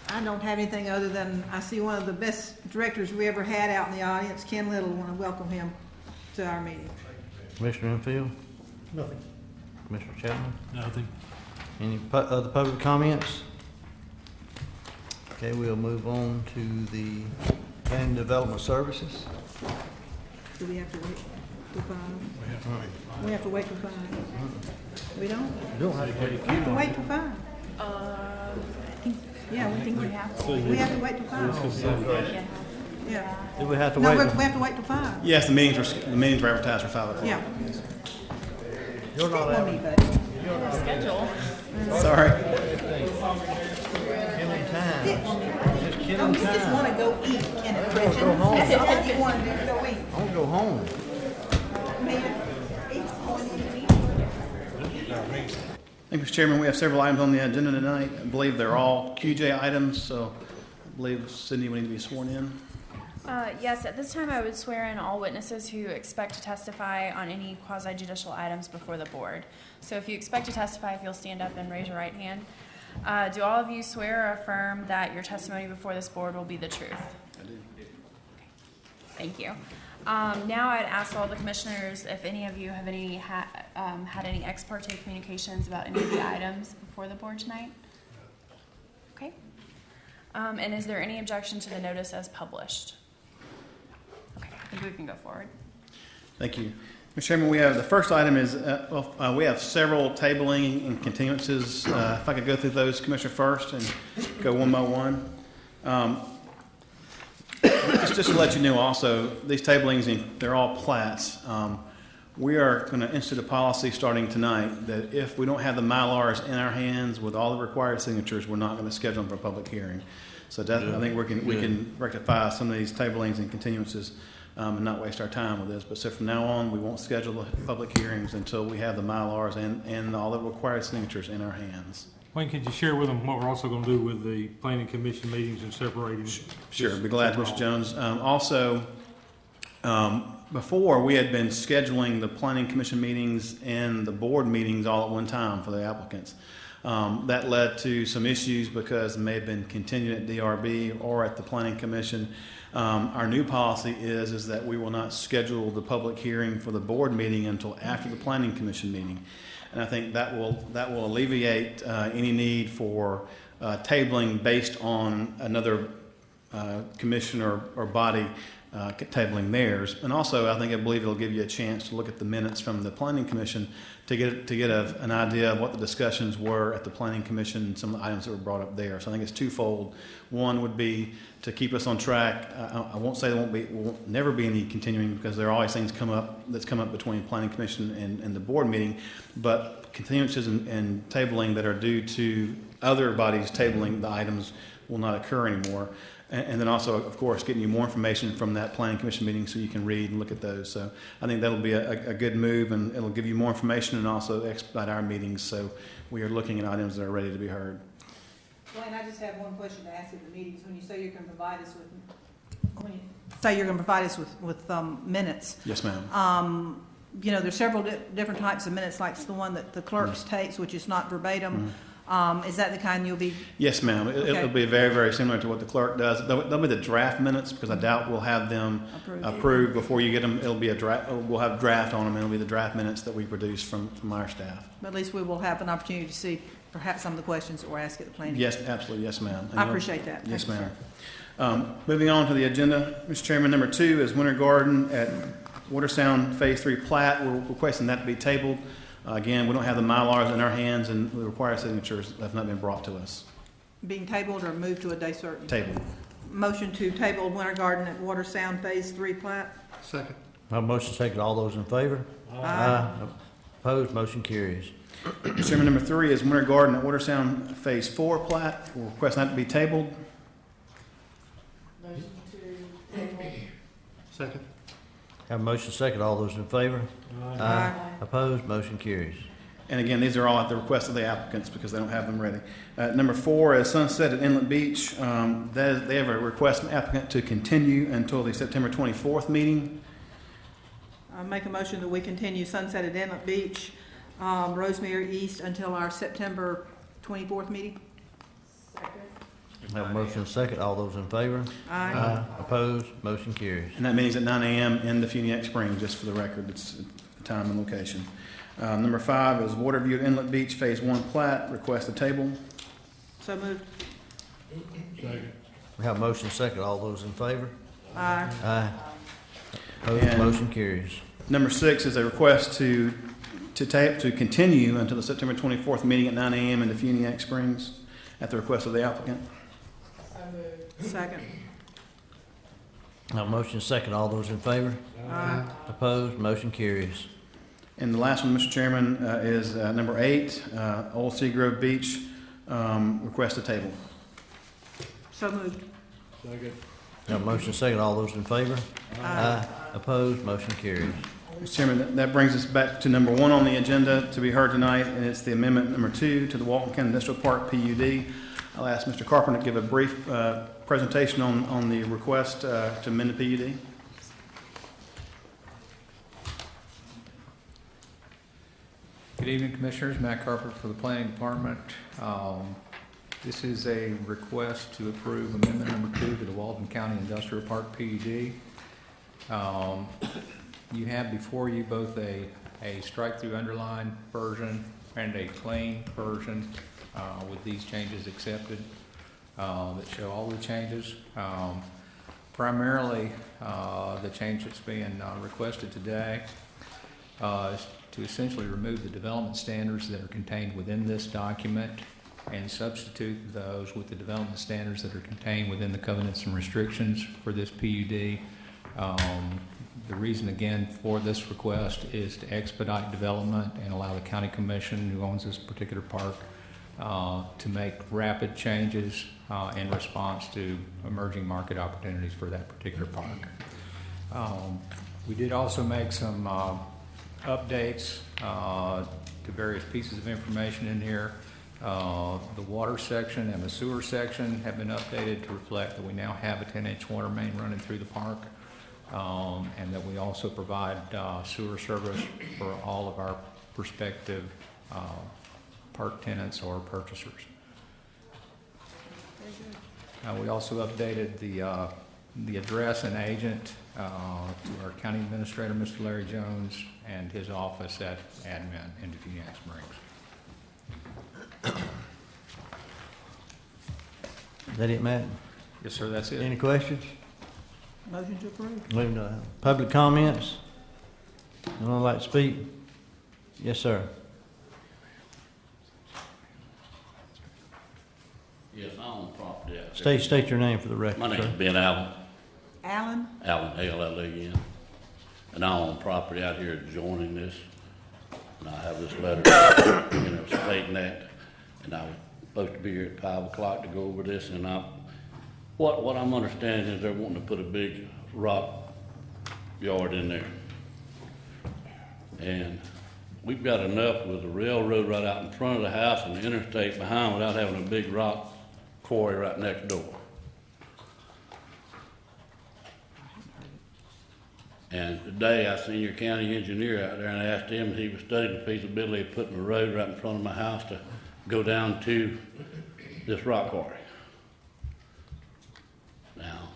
I don't have anything other than, I see one of the best directors we ever had out in the audience, Ken Little. I want to welcome him to our meeting. Commissioner Enfield? Nothing. Commissioner Chapman? Nothing. Any other public comments? Okay, we'll move on to the Planning and Development Services. Do we have to wait till 5? We have to wait till 5. We don't? You don't have to wait. We have to wait till 5. Yeah, we think we have to. We have to wait till 5. Yeah. Do we have to No, wait? we have to wait till 5. Yes, the meetings were advertised for 5 o'clock. Yeah. You're not Stick out. with me, buddy. Schedule. Sorry. Give him time. Stick with me. Just give No, him you just time. want to go eat, Kenneth I wanna Richard. go home. That's all you want to do, go eat. I want to go home. Man, it's going to be. Thank you, Mr. Chairman. We have several items on the agenda tonight. I believe they're all QJ items, so I believe Cindy will need to be sworn in. Yes, at this time I would swear in all witnesses who expect to testify on any quasi-judicial items before the board. So if you expect to testify, if you'll stand up and raise your right hand. Do all of you swear or affirm that your testimony before this board will be the truth? I do. Okay. Thank you. Now I'd ask all the commissioners if any of you have had any ex parte communications about any of the items before the board tonight? Okay. And is there any objection to the notice as published? Okay, I think we can go forward. Thank you. Mr. Chairman, we have, the first item is, we have several tabling and continuances. If I could go through those, Commissioner, first and go one by one. Just to let you know also, these tablings, they're all plats. We are going to institute a policy starting tonight that if we don't have the Mylars in our hands with all the required signatures, we're not going to schedule them for a public hearing. So I think we can rectify some of these tablings and continuances and not waste our time with this. But so from now on, we won't schedule the public hearings until we have the Mylars and all the required signatures in our hands. Wayne, could you share with them what we're also going to do with the planning commission meetings and separating? Sure, I'd be glad to, Mr. Jones. Before, we had been scheduling the planning commission meetings and the board meetings all at one time for the applicants. That led to some issues because it may have been continued at DRB or at the planning commission. Our new policy is that we will not schedule the public hearing for the board meeting until after the planning commission meeting. And I think that will alleviate any need for tabling based on another commission or body tabling theirs. And also, I believe it'll give you a chance to look at the minutes from the planning commission to get an idea of what the discussions were at the planning commission and some of the items that were brought up there. So I think it's twofold. One would be to keep us on track. I won't say there will never be any continuing, because there are always things come up between planning commission and the board meeting, but continuances and tabling that are due to other bodies tabling the items will not occur anymore. And then also, of course, getting you more information from that planning commission meeting so you can read and look at those. So I think that'll be a good move, and it'll give you more information and also expedite our meetings. So we are looking at items that are ready to be heard. Wayne, I just have one question to ask at the meetings. When you say you're going to provide us with minutes. Yes, ma'am. There's several different types of minutes, like the one that the clerks takes, which is not verbatim. Is that the kind you'll be? Yes, ma'am. It'll be very, very similar to what the clerk does. They'll be the draft minutes, because I doubt we'll have them approved before you get them. It'll be a draft. We'll have draft on them. It'll be the draft minutes that we produce from our staff. But at least we will have an opportunity to see perhaps some of the questions that were asked at the planning. Yes, absolutely. Yes, ma'am. I appreciate that. Yes, ma'am. Moving on to the agenda, Mr. Chairman, number 2 is Winter Garden at Watersound Phase 3 plat. We're requesting that to be tabled. Again, we don't have the Mylars in our hands, and the required signatures have not been brought to us. Being tabled or moved to a day certain? Tabled. Motion to table Winter Garden at Watersound Phase 3 plat. Second. Have a motion second. All those in favor? Aye. Opposed? Motion carries. Mr. Chairman, number 3 is Winter Garden at Watersound Phase 4 plat. We're requesting that to be tabled. Motion to table. Second. Have a motion second. All those in favor? Aye. Opposed? Motion carries. And again, these are all at the request of the applicants because they don't have them ready. Number 4 is Sunset at Inlet Beach. They have a request from applicant to continue until the September 24th meeting. I make a motion that we continue Sunset at Inlet Beach, Rosemary East until our September 24th meeting. Second. Have a motion second. All those in favor? Aye. Opposed? Motion carries. And that means at 9 a.m. in the Funiac Springs, just for the record. It's the time and location. Number 5 is Waterview at Inlet Beach Phase 1 plat. Request a table. So moved. We have a motion second. All those in favor? Aye. Aye. Opposed? And- Motion carries. Number 6 is a request to continue until the September 24th meeting at 9 a.m. in the Funiac Springs at the request of the applicant. So moved. Second. Have a motion second. All those in favor? Aye. Opposed? Motion carries. And the last one, Mr. Chairman, is number 8, Old Seagrove Beach, request a table. So moved. Have a motion second. All those in favor? Aye. Opposed? Motion carries. Mr. Chairman, that brings us back to number 1 on the agenda to be heard tonight, and it's the amendment number 2 to the Walton County Industrial Park PUD. I'll ask Mr. Carpenter to give a brief presentation on the request to amend the PUD. Good evening, Commissioners. Matt Carpenter for the Planning Department. This is a request to approve amendment number 2 to the Walton County Industrial Park PUD. You have before you both a strike-through underline version and a plain version with these changes accepted that show all the changes. Primarily, the change that's being requested today is to essentially remove the development standards that are contained within this document and substitute those with the development standards that are contained within the covenants and restrictions for this PUD. The reason, again, for this request is to expedite development and allow the county commission who owns this particular park to make rapid changes in response to emerging market opportunities for that particular park. We did also make some updates to various pieces of information in here. The water section and the sewer section have been updated to reflect that we now have a 10-inch water main running through the park, and that we also provide sewer service for all of our prospective park tenants or purchasers. We also updated the the address and agent to our county administrator, Mr. Larry Jones, and his office at admin in Phoenix Springs. Is that it, Matt? Yes, sir, that's it. Any questions? Motion to approve. Moving to public comments. Anyone like to speak? Yes, sir. Yes, I own property out there. State your name for the record, My name's sir. Ben Allen, Allen? Allen, and I own property out here adjoining this. And I have this letter, stating that, and I was supposed to be here at 5 o'clock to go over this, and what I'm understanding is they're wanting to put a big rock yard in there. And we've got enough with the railroad right out in front of the house and the interstate behind without having a big rock quarry right next door. And today I seen your county engineer out there and I asked him if he was studying the feasibility of putting a road right in front of my house to go down to this rock quarry. Now,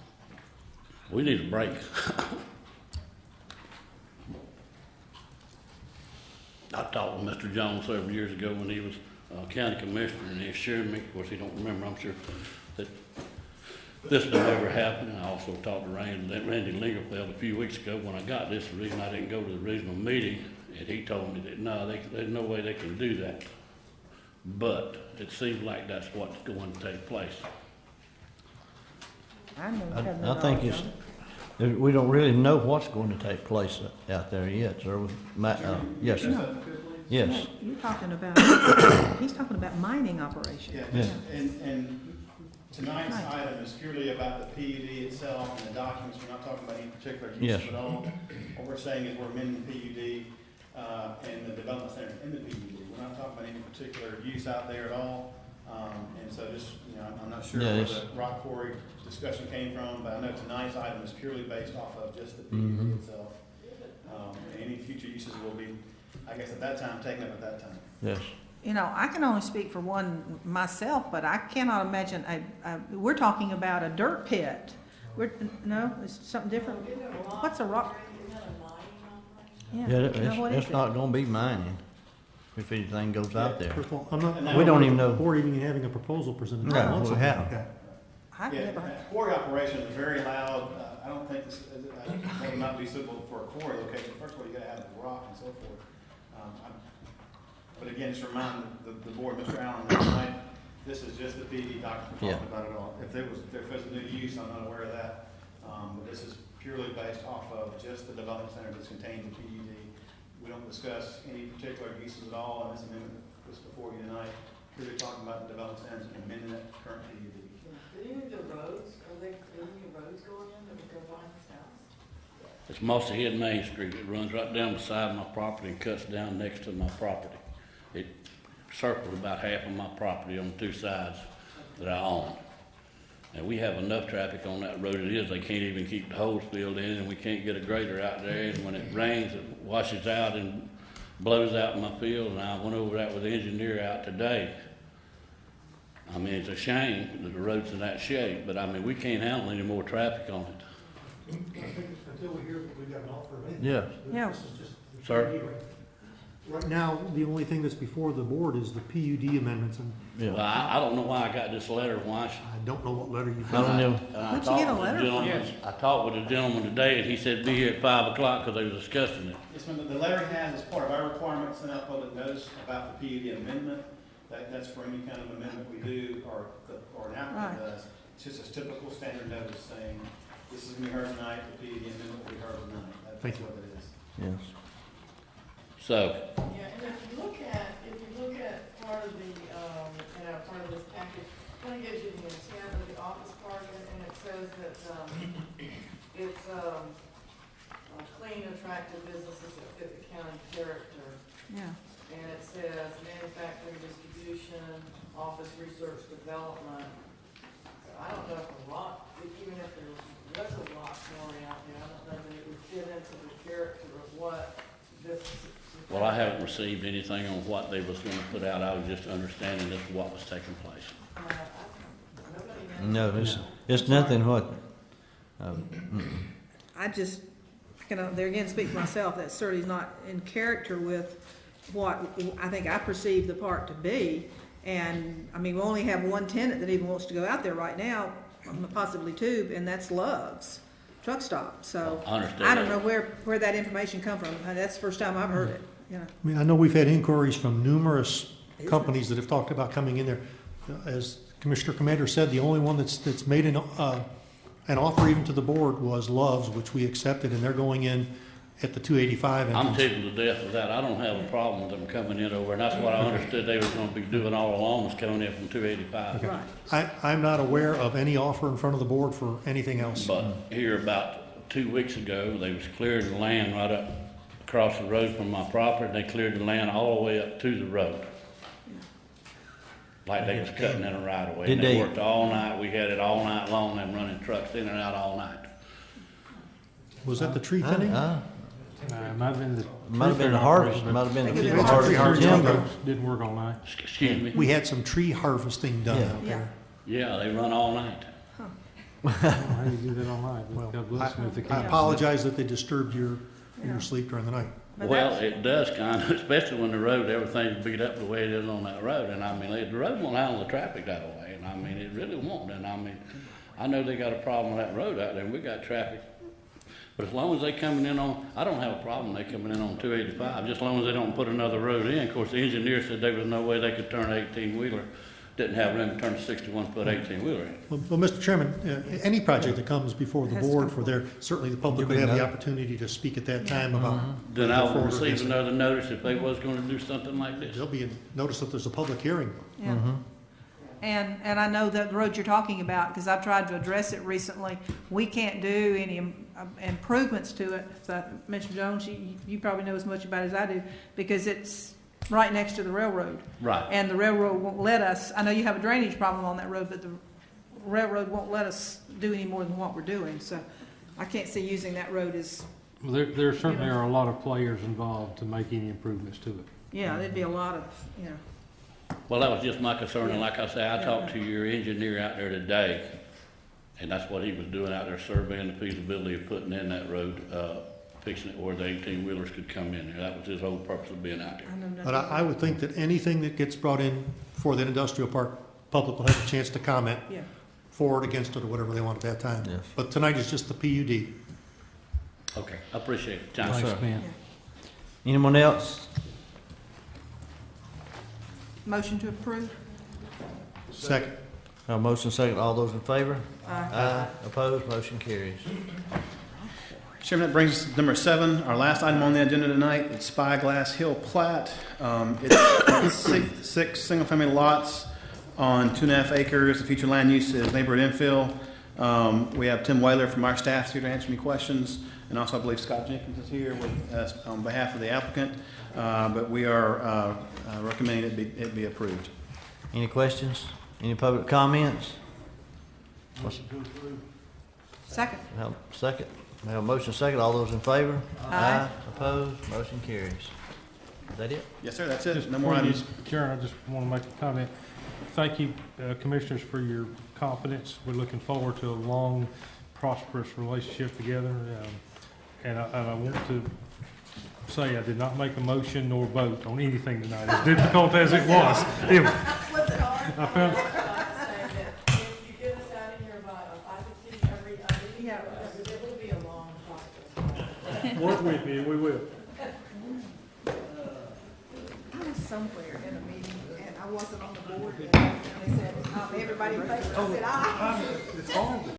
we need a break. I talked with Mr. Jones several years ago when he was county commissioner, and he assured me, of course he don't remember, I'm sure, that this would never happen. I also talked to Randy Lingerfeld a few weeks ago when I got this, the reason I didn't go to the regional meeting, and he told me that no, there's no way they can do that. But it seems like that's what's going to take place. I think we don't really know what's going to take place out there yet, sir. Yes, sir. Yes. You're talking about, he's talking about mining operations. Yeah, and tonight's item is purely about the PUD itself and the documents. We're not talking about any particular uses at all. What we're saying is we're amending the PUD and the development center in the PUD. We're not talking about any particular use out there at all. And so just, I'm not sure where the rock quarry discussion came from, but I know tonight's item is purely based off of just the PUD itself. Any future uses will be, I guess, at that time, taken up at that time. Yes. I can only speak for one myself, but I cannot imagine we're talking about a dirt pit. No, it's something different. What's a rock? It's not going to be mining if anything goes out there. First of all, We don't even know. Or even having a proposal presented. No, we haven't. I've never heard. Quarry operation is very loud. I don't think this may not be suitable for a quarry location. First of all, you gotta have the rock and so forth. But again, just remind the board, Mr. Allen, tonight, this is just the PUD document we're talking about it all. If there was a new use, I'm not aware of that. But this is purely based off of just the development center that's contained in PUD. We don't discuss any particular uses at all in this amendment that's before you tonight. Purely talking about the development centers and amending that current PUD. Any of the roads, are there any roads going in that would go behind this house? It's mostly hit Main Street. It runs right down beside my property and cuts down next to my property. It circles about half of my property on two sides that I own. And we have enough traffic on that road it is. They can't even keep the holes filled in, and we can't get a grader out there. And when it rains, it washes out and blows out in my field. And I went over that with the engineer out today. I mean, it's a shame that the road's in that shape, but I mean, we can't handle any more traffic on it. Until we hear that we got an offer of it. Yeah. Yeah. Sir? Right now, the only thing that's before the board is the PUD amendments, and Yeah. Well, I don't know why I got this letter. Why? I don't know what letter you I got. don't know. Where'd you get a letter from? I talked with the gentleman today, and he said be here at 5 o'clock because they was discussing it. Yes, ma'am. The letter has, as part of our requirement, sent out public notice about the PUD amendment. That's for any kind of amendment we do or an applicant does. It's just a typical standard notice saying, this is going to be heard tonight, the PUD amendment will be heard tonight. That's what it is. Yes. So, Yeah, and if you look at part of the, part of this package, kind of gives you the intent of the office park, and it says that, it's, clean, attractive businesses that fit the county character. Yeah. And it says manufacturing, distribution, office, research, development. So I don't know if a rock, even if there was a rock quarry out there, I don't know that it would fit into the character of what this. well, I haven't received anything on what they was going to put out. I was just understanding this what was taking place. Nobody knows. No, it's nothing what I just, there again, speak for myself, that certainly is not in character with what I think I perceive the park to be. And, I mean, we only have one tenant that even wants to go out there right now, possibly two, and that's Love's Truck Stop. So, I understand I don't that. know where that information come from. That's the first time I've heard it, you know. I mean, I know we've had inquiries from numerous companies that have talked about coming in there. As Commissioner Commander said, the only one that's made an offer even to the board was Love's, which we accepted, and they're going in at the 285 I'm entrance. tickled to death with that. I don't have a problem with them coming in over, and that's what I understood they were gonna be doing all along, was coming in from 285. Right. I'm not aware of any offer in front of the board for anything else. But here about 2 weeks ago, they was clearing the land right up across the road from my property. They cleared the land all the way up to the road. Like they was cutting in a right of way. And Did they they- worked all night. We had it all night long, them running trucks in and out all night. Was that the tree thinning? It might have been the. Might have been the harvest, might have been the Tree people harvest. harvesting timber. Didn't work all night. Excuse me? We had some tree harvesting done Yeah. out there. Yeah, they run all night. How do you do that all night? Well, God bless them if they I can. apologize that they disturbed your sleep during the night. But Well, that's- it does kind of, especially when the road, everything's beat up the way it is on that road. And I mean, the road won't handle the traffic that way. And I mean, it really won't. And I mean, I know they got a problem with that road out there, and we got traffic. But as long as they coming in on, I don't have a problem they coming in on 285, just as long as they don't put another road in. Of course, the engineer said there was no way they could turn an 18-wheeler, didn't have room to turn a 61-foot 18-wheeler in. Well, Mr. Chairman, any project that comes before the Has to board come for their, certainly the public would have the opportunity to speak at that time about. Then I will forward receive against it. another notice if they was gonna do something like this. There'll be a notice that there's a public hearing. Yeah. And I know that the road you're talking about, because I've tried to address it recently, we can't do any improvements to it. So, Mr. Jones, you probably know as much about it as I do, because it's right next to the railroad. Right. And the railroad won't let us, I know you have a drainage problem on that road, but the railroad won't let us do any more than what we're doing. So I can't see using that road as, Well, there certainly are a lot of players involved to make any improvements to it. yeah, there'd be a lot of, you know. Well, that was just my concern, and like I say, I talked to your engineer out there today, and that's what he was doing out there, surveying the feasibility of putting in that road, fixing it where the 18-wheelers could come in there. That was his whole purpose of being out there. I know nothing But I would think that anything that gets brought in for the industrial park, public will have a chance to comment Yeah. for or against it or whatever they want at that time. Yes. But tonight is just the PUD. Okay, I appreciate it. Time. Thanks, Ben. Anyone else? Motion to approve? Second. Have a motion second, all those in favor? Aye. Opposed, motion carries. Chairman, that brings us to number 7, our last item on the agenda tonight. It's Spyglass Hill plat. It's six single-family lots on 2.5 acres. The future land use is neighborhood infill. We have Tim Whaler from our staff here to answer any questions, and also I believe Scott Jenkins is here with us on behalf of the applicant. But we are recommending it be approved. Any questions? Any public comments? Second. Have a second. Have a motion second, all those in favor? Aye. Opposed, motion carries. Is that it? Yes, sir, that's it. Just No more before you items. adjourn, I just want to make a comment. Thank you, commissioners, for your confidence. We're looking forward to a long, prosperous relationship together. And I want to say I did not make a motion nor vote on anything tonight, as difficult as it was. I found, If you get us out of here by 5:15 every other week, Yeah. it will be a long process. work with me, and we will. I was somewhere in a meeting and I wasn't on the board and they said, everybody in favor. I said, aye. It's hard to